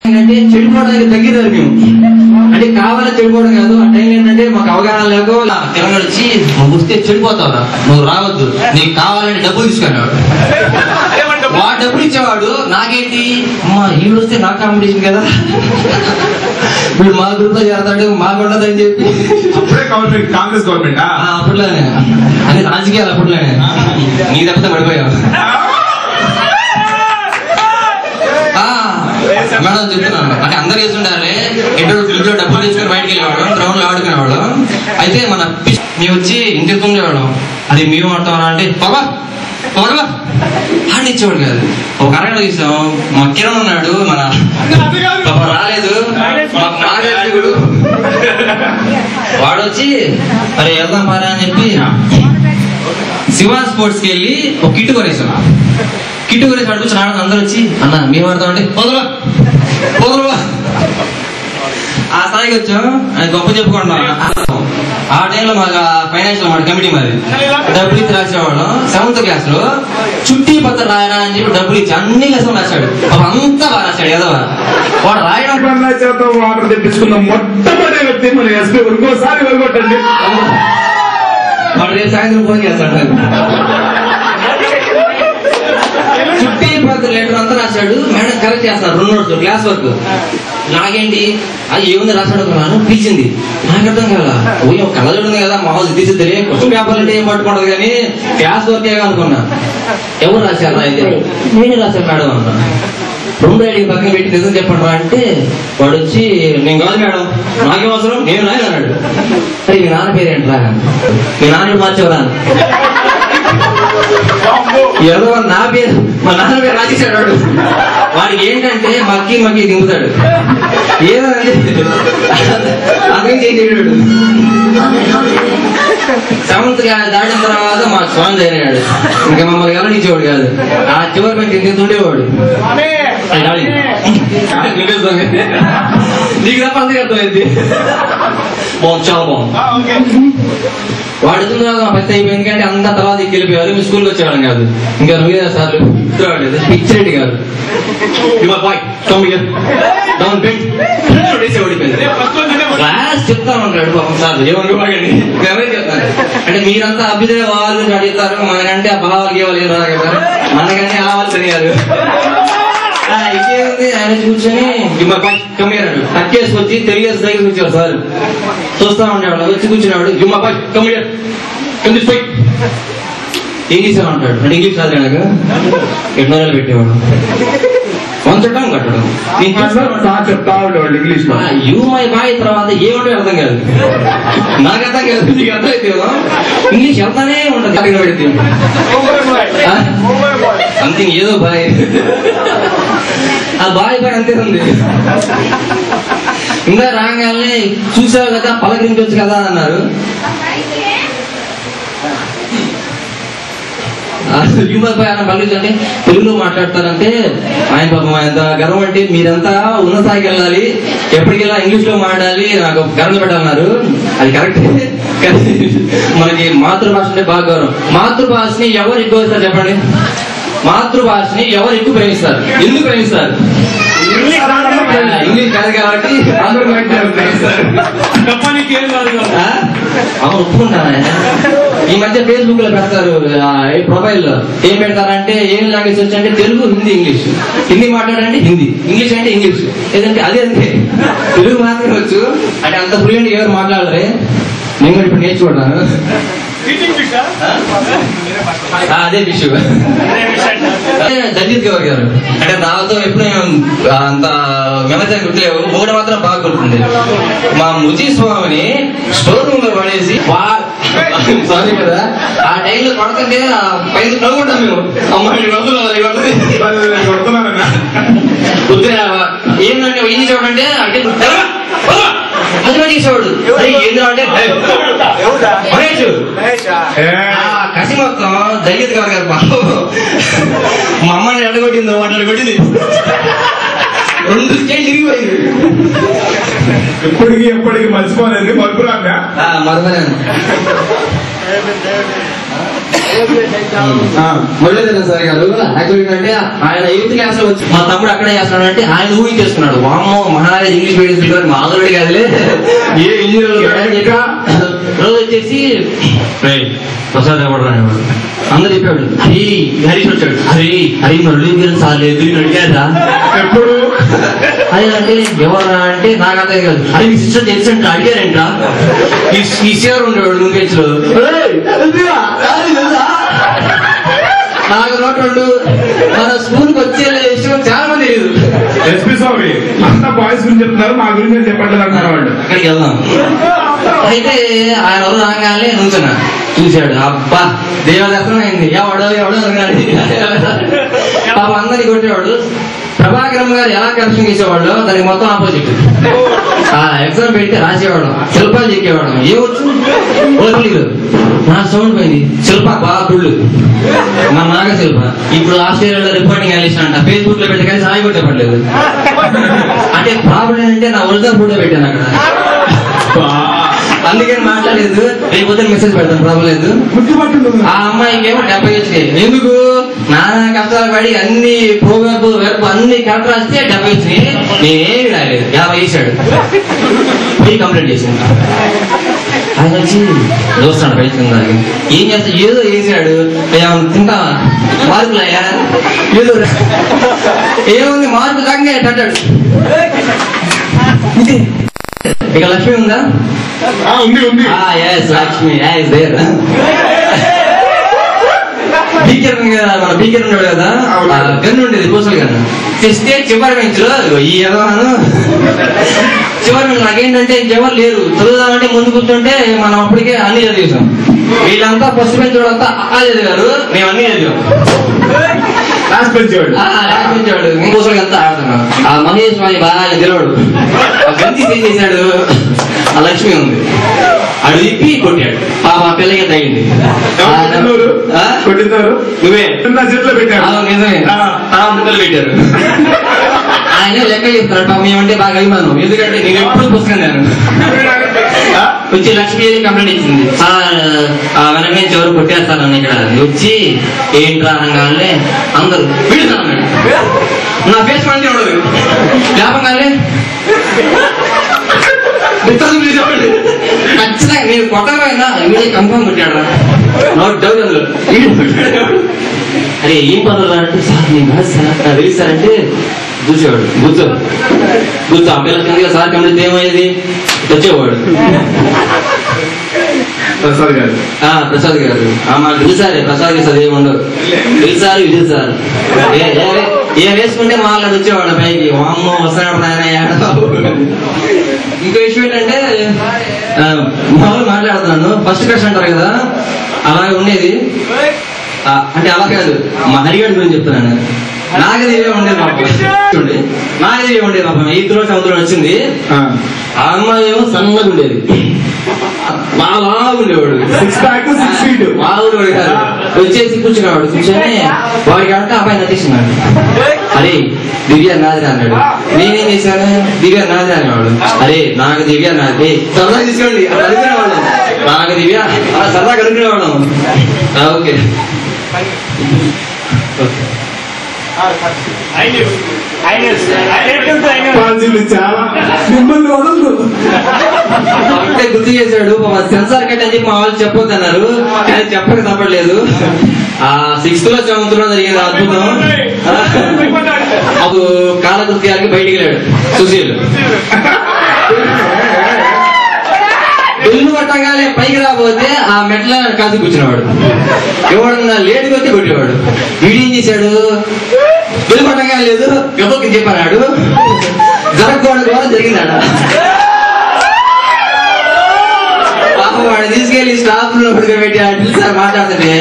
ఏంటంటే చెడిపోవడానికి తగ్గిదారు మేము, అంటే కావాలని చెడిపోవడం కాదు. ఆ టైం ఏంటంటే మాకు అవగాహన లేక తెలంగాణ వచ్చి నువ్వు వస్తే చెడిపోతావురా, నువ్వు రావద్దు, నీకు కావాలని డబ్బులు తీసుకునేవాడు. వాడు డబ్బులు ఇచ్చేవాడు. నాకేంటి అమ్మా ఈడు వస్తే నా కాంపిటీషన్ కదా, వీడు మా గ్రూప్ లో చేరతాడు మాకు ఉండదని చెప్పి కాంగ్రెస్ గవర్నమెంట్ అప్పట్లోనే అది రాజకీయాలు అప్పట్లోనే నీ తప్పితే పడిపోయావు. మేడం చెప్తున్నాను, అంటే అందరు వేస్తుండాలి. ఇంట్లో డబ్బులు తీసుకుని బయటకు వెళ్ళేవాళ్ళం, గ్రౌండ్ లో ఆడుకునేవాళ్ళం. అయితే మన మేము వచ్చి ఇంటికి ఉండేవాళ్ళం. అది మేము ఆడతామన్నా అంటే బాబా బాబా ఆడిచ్చేవాడు కాదు. ఒక అరగంట తీసాం. మా కిరణ్ ఉన్నాడు, మన పాప రాలేదు, వాడు వచ్చి అరే వెళ్దాం పారా అని చెప్పి శివా స్పోర్ట్స్ కి వెళ్ళి ఒక కిట్ కొనేసాం. కిట్ కొనేసి అడుగుచ్చు రావడం అందరూ వచ్చి అన్న మేము ఆడతాం అంటే పోదరా పోదరా ఆ స్థాయికి వచ్చాం. గొప్ప చెప్పుకుంటున్నాం. ఆ టైంలో మాకు ఫైనాన్షియల్ మాట కమిటీ మరి డబ్బులు ఇచ్చి రాసేవాళ్ళం. 7th క్లాస్ లో చుట్టి పత్ర రాయరా అని చెప్పి డబ్బులు ఇచ్చి అన్ని లెసలు రాశాడు. అంతా బాగా రాశాడు. ఏదో వాడు రాయడం వాటర్ తెప్పించుకున్న మొట్టమొదటి వ్యక్తి మన ఎస్పీ. ఇంకోసారి వెళ్ళగొట్టండి. వాడు రేపు సాయంత్రం ఫోన్ చేస్తాడు. చుట్టి పత్ర లెటర్ అంతా రాశాడు. మేడం కరెక్ట్ చేస్తున్నారు 2 notes క్లాస్ వర్క్. నాకేంటి అది ఏముంది రాశాడు అనుకున్నాను. పిలిచింది, నాకు అర్థం కదా. ఒక కళ్ళజోడు ఉంది కదా మామూలు తీసిద్దే, క్వశ్చన్ పేపర్ అంటే ఏం పట్టుకుంటది కానీ క్లాస్ వర్కే అనుకున్నా. ఎవరు రాశారా అయితే నేనే రాశాను మేడం అన్నా. 2 రైడింగ్ పక్కన పెట్టి నిజం చెప్పండి రా అంటే వాడు వచ్చి నేను కాదు మేడం నాకేం అవసరం నేను రాయను అన్నాడు. అరే మీ నాన్న పేరేంట్రా, మీ నాన్న మార్చేవరా, ఏదో నా పేరు మా నాన్న పేరు రాసేసాడు వాడు. వాడికి ఏంటంటే మక్కి దింపుతాడు ఏదో అర్థం చేయడు. 7th క్లాస్ దాటిన తర్వాత మా స్వామి అయినాడు. ఇంకా మమ్మల్ని గమనించేవాడు కాదు. ఆ చివరి పెట్టి తింటుండేవాడు. నీకు తప్ప అంతే అర్థమైంది. బాగుంది, చాలా బాగుంది. వాడు తర్వాత మా పెద్ద అయిపోయింది. ఎందుకంటే అంతా తర్వాత వెళ్ళిపోయారు. మీ స్కూల్కి వచ్చేవాళ్ళం కాదు. ఇంకా నువ్వే సార్లు గుర్తురావట్లేదు. పిచ్చిరెడ్డి కాదు క్లాస్ చెప్తా ఉంటాడు పాపం సార్. ఏమనుకోకండి చెప్తాను. అంటే మీరంతా అభ్యుదయ వాళ్ళు అడుగుతారు, మనకంటే ఆ భావాలు గేవాళ్ళు ఏం రాదు కదా, మనకంటే ఆ వాళ్ళు తెలియారు. ఇంకేముంది ఆయన కూర్చొని కమ్మేరాడు టక్కేసుకొచ్చి తెలియదు దగ్గర కూర్చోడు సార్. చూస్తా ఉంటాడు. వచ్చి కూర్చున్నాడు. ఏం చేసావు అంటాడు. అంటే ఇంగ్లీష్ రాదు కనుక 800 పెట్టేవాడు. వంచటం కట్టడం చెప్తా ఉండేవాళ్ళు ఇంగ్లీష్ లో. యూ మై బాయ్ తర్వాత ఏమంటే అర్థం కాదు. నాకు అర్థం కాదు, నీకు అర్థమైతే ఇంగ్లీష్ వెళ్తానే ఉంటుంది. అడిగిన పెడితే సంథింగ్ ఏదో బాయ్, ఆ బాయ్ బాయ్ అంతే ఉంది. ఇంకా రాగానే చూసావు కదా పలకరించవచ్చు కదా అన్నారు. పలకరించంటే తెలుగులో మాట్లాడతారంటే ఆయన పాపం ఎంత గర్వం అంటే మీరంతా ఉన్న స్థాయికి వెళ్ళాలి, ఎప్పటికెళ్ళా ఇంగ్లీష్ లో మాట్లాడాలి, నాకు గర్వం పెట్టాలన్నారు. అది కరెక్ట్. మనకి మాతృభాష అంటే బాగా గౌరవం. మాతృభాషని ఎవరు ఎక్కువ ఇస్తారు చెప్పండి? మాతృభాషని ఎవరు ఎక్కువ ప్రేమిస్తారు? ఎందుకు ప్రేమిస్తారు? ఇంగ్లీష్ కాదు కాబట్టి అవును ఒప్పుకుంటాను. ఈ మధ్య ఫేస్బుక్ లో పెడతారు ప్రొఫైల్ లో ఏం పెడతారంటే ఏం లాంగ్వేజ్ వచ్చి అంటే తెలుగు, హిందీ, ఇంగ్లీష్. హిందీ మాట్లాడండి హిందీ, ఇంగ్లీష్ అంటే ఇంగ్లీష్. ఏదంటే అదే అంతే. తెలుగు మాత్రమే వచ్చు అంటే అంత ఫ్లూయెంట్ ఎవరు మాట్లాడరే. నేను కూడా ఇప్పుడు నేర్చుకుంటాను. అదే విషయం. జగదీష్ గౌర్ గారు అంటే నాతో ఎప్పుడు అంత మెమరీ గుర్తులేవు. ఒకటి మాత్రం బాగా గుర్తుంది. మా ముజీ స్వామిని స్టోర్ రూమ్ లో పడేసి సారీ కదా ఆ టైంలో పడుతుంటే పైన నవ్వుకుంటాం మేము. అమ్మాయి ఏంటంటే ఏం చేసేవాడంటే అంటే అది చేసేవాడు. ఏంద్రా అంటే కసి మొత్తం జగదీష్ గౌర్ గారు బాబు మా అమ్మని ఎడగొట్టింది, వాటిని కొట్టింది. 2 స్టేజ్ ఇరిగిపోయింది. ఎప్పటికీ మర్చిపోలేదు. మర్చిపోయాను. మురళీధరన్ సార్ గారు యాక్చువల్ ఏంటంటే ఆయన 8th క్లాస్ లో వచ్చి మా తమ్ముడు అక్కడే చేస్తున్నాడు అంటే ఆయన ఊహించేస్తున్నాడు. వామ్మో మహారాజ్ ఇంగ్లీష్ మీడియం స్పీకర్ మాధురుడి కాదులే ఏ ఇంజనీర్ రోజు వచ్చేసి ప్రసాద్ ఎవరు అనేవాడు. అందరు చెప్పాడు హరీష్ వచ్చాడు. హరి మురళీధరన్ సార్ లేదు అడిగారా ఎప్పుడు అదే అంటే ఎవరా అంటే నాకు అదే కాదు. అది మీ సిస్టర్ తెలిసి అడిగారంట. ఈ సేవర్ ఉండేవాడు ముందు లో నాకు నోటు మన స్కూల్ కి వచ్చే విషయం చాలా మంది తెలియదు. ఎస్పీ స్వామి అంతా బాయ్స్ గురించి చెప్తున్నారు, మా గురించి చెప్పట్లేదు అంటున్నారు వాళ్ళు. అక్కడికి వెళ్దాం. అయితే ఆయన ఎవరు రాగానే నుంచున్నా చూశాడు. అబ్బా దేవదర్శనం అయింది. ఎవడో అనుకున్నాడు. పాప అందరినీ కొట్టేవాడు. ప్రభాకరం గారు ఎలా కరెక్షన్ చేసేవాళ్ళు దానికి మొత్తం ఆపోజిట్. ఆ ఎగ్జామ్ పెడితే రాసేవాడు, శిల్పాలు చెక్కేవాడు. ఏమొచ్చు ఓట్లు నా సౌండ్ పోయింది. శిల్ప బాగా గుళ్ళు మా నాగ శిల్ప ఇప్పుడు ఆస్ట్రేలియాలో రిపోర్టింగ్ అనలిస్ట్ అంట. ఫేస్బుక్ లో పెట్టి కానీ సాయి కొట్టేపడలేదు. అంటే ప్రాబ్లం ఏంటంటే నా ఒరిజినల్ ఫోటో పెట్టాను అక్కడ, అందుకని మాట్లాడలేదు. రేపు మెసేజ్ పెడతాను, ప్రాబ్లం లేదు. ఆ అమ్మాయికి ఏమో 70 వచ్చినాయి. ఎందుకు నానా కష్టాలు పడి అన్ని ప్రోగ్రామ్ వెర్బ్ అన్ని కరెక్ట్ రాస్తే 70 వచ్చినాయి. నేనేమి రాలేదు. 50 వేసాడు. పోయి కంప్లైంట్ చేసింది. ఆయన వచ్చి చూస్తాడు బయట కింద. ఏం చేస్తా ఏదో వేసాడు. తింటావా మార్కులయ్యా ఏదో ఏముంది మార్కు తగ్గే అంటాడు. ఇక లక్ష్మి ఉందా? ఉంది ఉంది. లక్ష్మి బీకెర్ కదా, మన బీకెర్ ఉన్నాడు కదా, గన్ను ఉండేది పూసలు గన్ను తెస్తే చివరి బెంచ్ లో ఈ ఎదవాను చివరి నాకేంటంటే ఇంకెవరు లేరు. చదువుదామంటే ముందు కూర్చుంటే మనం అప్పటికే అన్ని చదివేసాం. వీళ్ళంతా ఫస్ట్ బెంచ్ వాళ్ళంతా చదివారు, మేము అన్ని చదివాం. లాస్ట్ బెంచ్ వాడు పూసలు అంతా ఆడుతున్నాం. ఆ మహేష్ వాణి బాగా తెలివాడు. గంతి ఏం చేశాడు, ఆ లక్ష్మి ఉంది అడు ఇప్పి కొట్టాడు. పాప పిల్లకి తగ్గింది. కొట్టినారు నువ్వే చేతిలో పెట్టారు. నిజమే పిల్లలు పెట్టారు. ఆయన లెక్క చెప్తాడు. పాపం ఏమంటే బాగా అభిమానం. ఎందుకంటే నేను ఎప్పుడు పుస్తకం నేను వచ్చి లక్ష్మి కంప్లైంట్ ఇచ్చింది. వెనక నుంచి ఎవరు కొట్టేస్తానని ఇక్కడ వచ్చి ఏంట్రా అనగానే అందరూ వీడుతాను. నా ఫేస్ మంది ఉండదు జ్ఞాపకాలే ఖచ్చితంగా నేను కొట్టకపోయినా వీడి కన్ఫర్మ్ కొట్టాడు. నోట్ డౌట్ అందులో అరే ఏం పనులు అంటే సార్ నేను కాదు సార్ నాకు తెలుస్తారంటే చూసేవాడు. గుర్తు ఆ పిల్లకి సార్ కంప్లీట్ ఏమయ్యేది వచ్చేవాడు. ప్రసాద్ గారు మాకు తెలుసారే ప్రసాద్ గారు చదివి ఉండవు. తెలుసారు ఇది సార్ ఏం వేసుకుంటే మాట్లాడి వచ్చేవాడు పైకి. అమ్మో వస్తాడు ఆయన. ఇంకో విషయం ఏంటంటే మామూలు మాట్లాడుతున్నాను. ఫస్ట్ క్లాస్ అంటారు కదా, అలాగే ఉండేది. అంటే అలా కాదు, మా హరిగడ్ గురించి చెప్తున్నాను. నాగదేవి ఉండేది పాపం. నాగదేవి ఉండేది పాపం. 8th రోజు 7th రోజు వచ్చింది. ఆ అమ్మాయి ఏమో సన్నగా ఉండేది, బాగా ఉండేవాడు. 6 feet బాగుండేవాడు కాదు. వచ్చేసి కూర్చునేవాడు. కూర్చొని వాడికి అంటే అబ్బాయి నటిస్తున్నాడు. అరే దివ్య నాది అన్నాడు. నేనేం చేశాను, దివ్య నాది అనేవాడు. అరే నాకు దివ్య నాది సరదా తీసుకోండి అనుకునేవాళ్ళం. నాకు దివ్య సరదాగా అనుకునేవాళ్ళం. ఓకే చాలా మిమ్మల్ని వదలదు అంటే గుర్తు చేశాడు. సెన్సార్ కట్ అని చెప్పి మా వాళ్ళు చెప్పొద్దు అన్నారు, కానీ చెప్పక తప్పట్లేదు. ఆ 6th లో 7th లో జరిగింది అద్భుతం. అప్పుడు కాలకృత్యాలకి బయటికి వెళ్ళాడు సుశీల్. బెల్లు కొట్టగానే పైకి రాబోతే ఆ మెట్ల కాసి కూర్చునేవాడు. ఎవడన్నా లేటుగా వచ్చి కొట్టేవాడు. వీడేం చేశాడు, బెల్లు కొట్టగా లేదు ఎవరికి చెప్పాడు, జరగకూడదు కూడా జరిగిందాడ. పాపం వాడు తీసుకెళ్లి స్టాఫ్ లో పెట్టి సార్ మాట్లాడుతుంటే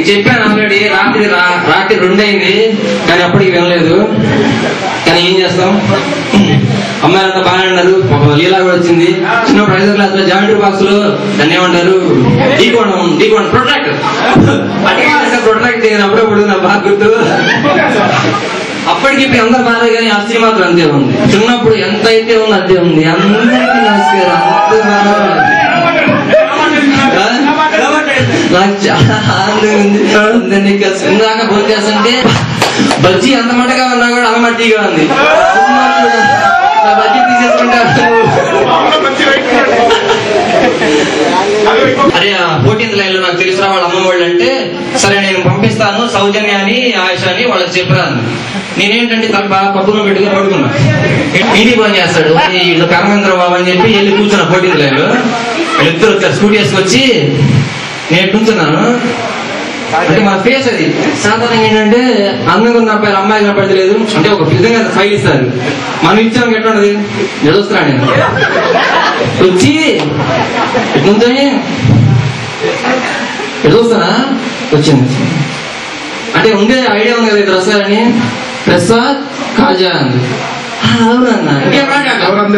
చెప్పాను ఆల్రెడీ. రాత్రి 2 అయింది కానీ అప్పటికి వినలేదు. కానీ ఏం చేస్తాం, అమ్మాయిలంతా బాగానే ఉన్నారు. పాపం లీలా కూడా వచ్చింది. చిన్న 5th క్లాస్ లో జామెట్రీ బాక్స్ లో దాన్ని ఏమంటారు డీకోండం ప్రొట్రాక్ట్ చేయను అప్పుడప్పుడు నాకు బాగా గుర్తు. అప్పటికి ఇప్పుడు అందరు బాగా కానీ ఆ స్త్రీ మాత్రం అంతే ఉంది. చిన్నప్పుడు ఎంత అయితే ఉంది అంతే ఉంది. అందరికీ నమస్కారం. నాకు చాలా ఆనందంగా ఉంది. అందరినీ కలిసి ఇందాక భోజనం చేస్తుంటే బజ్జీ అంత మటగా ఉన్నా కూడా అమ్మ మట్టిగా ఉంది. బజ్జీ తీసేసుకుంటా. అరే 14th లైన్ లో నాకు తెలిసిన వాళ్ళ అమ్మ వాళ్ళు అంటే సరే నేను పంపిస్తాను సౌజన్య అని ఆయుష అని వాళ్ళకి చెప్పరాను. నేనేంటంటే తప్ప పప్పులో పెట్టుకుని పడుకున్నా. ఇంటికి ఫోన్ చేస్తాడు కర్మేంద్ర బాబు అని చెప్పి వెళ్ళి కూర్చున్నా 14th లైన్ లో. వీళ్ళిద్దరు వచ్చారు స్కూటీ వేసుకొచ్చి నేను కూర్చున్నాను. అంటే మన ఫేస్ అది సాధారణంగా ఏంటంటే అందంగా ఉన్న అబ్బాయి అమ్మాయి కనపడలేదు అంటే ఒక విధంగా ఫైల్ ఇస్తారు. మనం ఇచ్చాము ఎట్లా ఉండదు ఎదుస్తున్నా నేను వచ్చి కూర్చొని ఎదుస్తానా వచ్చింది అంటే ఉండే ఐడియా ఉంది కదా ఇద్దరు వస్తారని. ప్రసాద్ కాజా అంది. అవునన్నా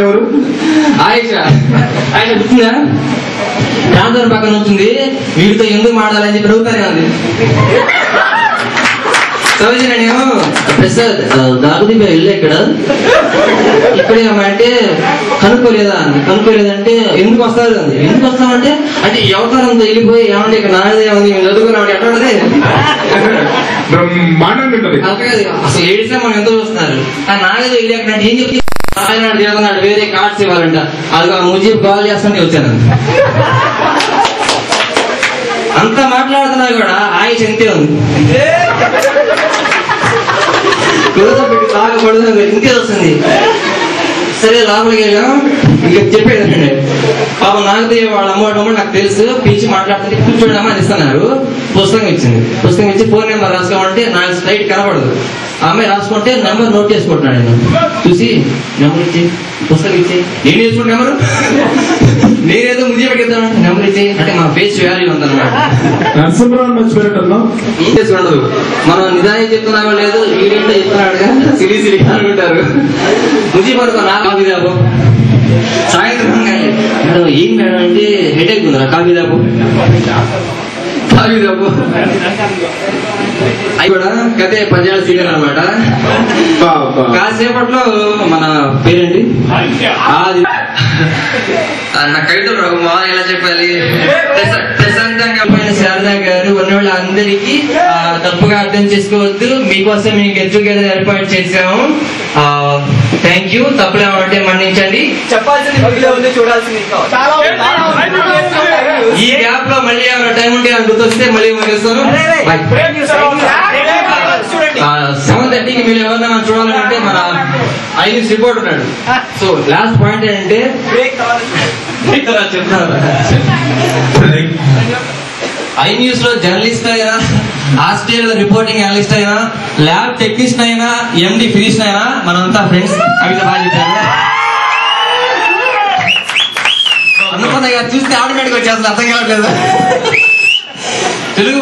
ఎవరు ఆయుష ఆయన గుర్తుందా ప్రాంతం పక్కన ఉంటుంది. వీడితో ఎందుకు మాట్లాడాలని చెప్పి అడుగుతానే ఉంది. సౌజన్య నేను ప్రసాద్ దాగుదీప వెళ్ళే ఇక్కడే అంటే కనుక్కోలేదా అంది. కనుక్కోలేదంటే ఎందుకు వస్తారు అంది. ఎందుకు వస్తామంటే అంటే అవతారంతో వెళ్ళిపోయి ఏమంటే ఇక్కడ నాదే ఉంది మేము చదువుకున్నామంటే ఎట్లా ఉంటది అసలు ఏడిస్తే మనం ఎంతో చూస్తున్నారు. కానీ నాగేదో వెళ్ళి అక్కడ ఏం చెప్పి ఆయన తిరుగుతున్నాడు వేరే కార్డ్స్ ఇవ్వాలంట. అది ముజీబ్ కాల్ చేస్తుంటే వచ్చాను. అంతా మాట్లాడుతున్నా కూడా ఆయుష్ ఎంతే ఉంది. పెట్టి తాగకూడదు ఇంకే వస్తుంది. సరే లోపలికి వెళ్ళాం. ఇంకా చెప్పేదండి పాపం నాగదేవి వాళ్ళ అమ్మవాడు నాకు తెలుసు పిలిచి మాట్లాడుతుంటే కూర్చోడమని ఇస్తున్నారు. పుస్తకం ఇచ్చింది. పుస్తకం ఇచ్చి 4 నెంబర్ రాసుకోమంటే నాకు స్ట్రైట్ కనపడదు. ఆ అమ్మాయి రాసుకుంటే నెంబర్ నోట్ చేసుకుంటున్నాడు. నేను చూసి నెంబర్ ఇచ్చి పుస్తకం ఇచ్చి నేను వేసుకుంటే నెంబరు నేనేదో ముందే పెట్టిద్దాం నెంబర్ ఇచ్చి అంటే మన ఫేస్ వాల్యూ ఉందన్నమాట. ఉండదు మనం నిజాన్ని చెప్తున్నామో లేదు వీడింట్లో చెప్తున్నాడుగా సిరి అనుకుంటారు. ముజీ పడుకో నా కాఫీ దాబు సాయంత్రం మేడం ఏం మేడం అంటే హెడేక్ ఉందా కాఫీ దాబు అవి కూడా కదే పంజాబ్ సీనియర్ అనమాట. కాసేపట్లో మన పేరేంటి అది నా కవితలు మామూలు ఎలా చెప్పాలి ప్రశాంతంగా పోయిన శారదా గారు ఉన్న వాళ్ళ అందరికీ తప్పుగా అర్థం చేసుకోవద్దు. మీకోసం మీకు ఎడ్యుకేషన్ ఏర్పాటు చేసాము. Thank you. తప్పులేమంటే మన్నించండి. చెప్పాల్సింది చూడాల్సింది. ఈ గ్యాప్ లో మళ్ళీ ఏమైనా టైం ఉంటే గుర్తొస్తే మళ్ళీ ముగిస్తాను. 7:30కి మీరు ఎవరైనా చూడాలంటే మన ఐన్యూస్ రిపోర్ట్ ఉన్నాడు. సో లాస్ట్ పాయింట్ ఏంటంటే చెప్తాను ఐన్యూస్ లో జర్నలిస్ట్ అయినా ఆస్ట్రేలియా రిపోర్టింగ్ అనలిస్ట్ అయినా ల్యాబ్ టెక్నీషియన్ అయినా ఎండి ఫిజిషియన్ అయినా మనంతా ఫ్రెండ్స్. కవిత బాగా చెప్పారు. అనుకున్నా చూస్తే ఆటోమేటిక్ వచ్చేస్తుంది. అర్థం కావట్లేదు తెలుగు